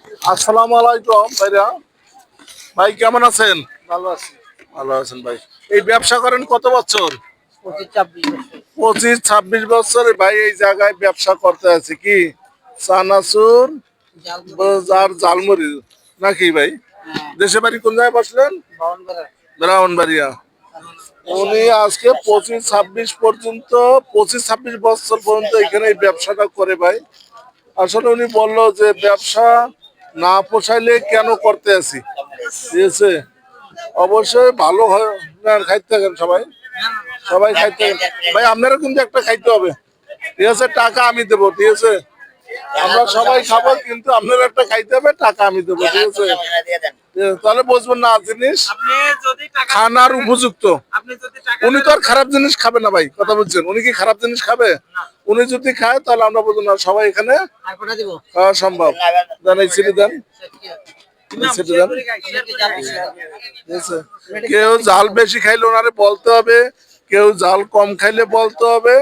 আসসালামু আলাইকুম ভাইরা। ভাই কেমন আছেন? ভালো আছি। ভালো আছেন ভাই। এই ব্যবসা করেন কত বছর? 25-26 বছর। 25-26 বছর ভাই এই জায়গায় ব্যবসা করতে আছে কি চানাচুর আর ঝালমুড়ি নাকি ভাই? হ্যাঁ, দেশে বাড়ি কোন জায়গায় বসলেন? বাউনপাড়া। ব্রাহ্মণবাড়িয়া। উনি আজকে 25-26 পর্যন্ত এখানে এই ব্যবসাটা করে ভাই। আসলে উনি বললো যে ব্যবসা না পোষাইলে কেন করতে আছি, ঠিক আছে? অবশ্যই ভালো হয় না, খাইতে থাকেন সবাই, সবাই খাইতে থাকেন ভাই। আপনারা কিন্তু একটা খাইতে হবে, ঠিক আছে? টাকা আমি দেবো, ঠিক আছে? আমরা সবাই খাবো কিন্তু আপনারা একটা খাইতে হবে, টাকা আমি দেবো, ঠিক আছে? তাহলে বুঝবেন না জিনিস খানার উপযুক্ত। উনি তো আর খারাপ জিনিস খাবে না ভাই, কথা বলছেন? উনি কি খারাপ জিনিস খাবে? উনি যদি খায় তাহলে আমরা বুঝবো না সবাই এখানে খাওয়া সম্ভব। দেন এই সিটি দেন, সিটি দেন, ঠিক আছে? কেউ জাল বেশি খাইলে ওনারে বলতে হবে, কেউ জাল কম খাইলে বলতে হবে,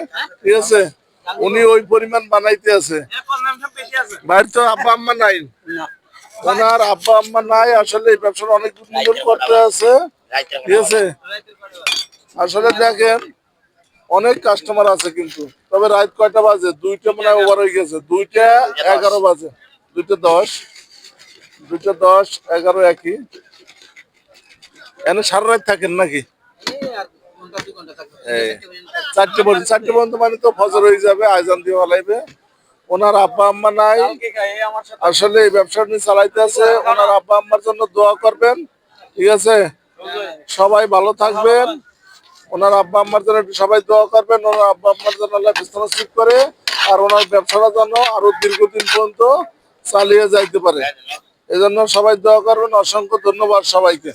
ঠিক আছে? উনি ওই পরিমাণ বানাইতে আছে। ভাইয়ের তো আব্বা আম্মা নাই, ওনার আব্বা আম্মা নাই। আসলে এই ব্যবসাটা অনেক দিন করতে আছে, ঠিক আছে? আসলে দেখেন অনেক কাস্টমার আছে কিন্তু, তবে রাত কয়টা বাজে? 2টা মনে হয় ওভার হয়ে গেছে, 2টা 11 বাজে, 2টা 10, 2টা 10, 11 একই। এনে সারা রাত থাকেন নাকি? এই 4টে পর্যন্ত মানে তো ফজর হয়ে যাবে, আজান দিয়ে বলাইবে। ওনার আব্বা আম্মা নাই। আসলে এই ব্যবসা নিয়ে চালাইতে আছে। ওনার আব্বা আম্মার জন্য দোয়া করবেন, ঠিক আছে? সবাই ভালো থাকবেন। ওনার আব্বা আম্মার জন্য একটু সবাই দোয়া করবেন, ওনার আব্বা আম্মার জন্য আল্লাহ বিছানা ঠিক করে আর ওনার ব্যবসাটা যেন আরো দীর্ঘদিন পর্যন্ত চালিয়ে যাইতে পারে। এই জন্য সবাই দোয়া করবেন। অসংখ্য ধন্যবাদ সবাইকে।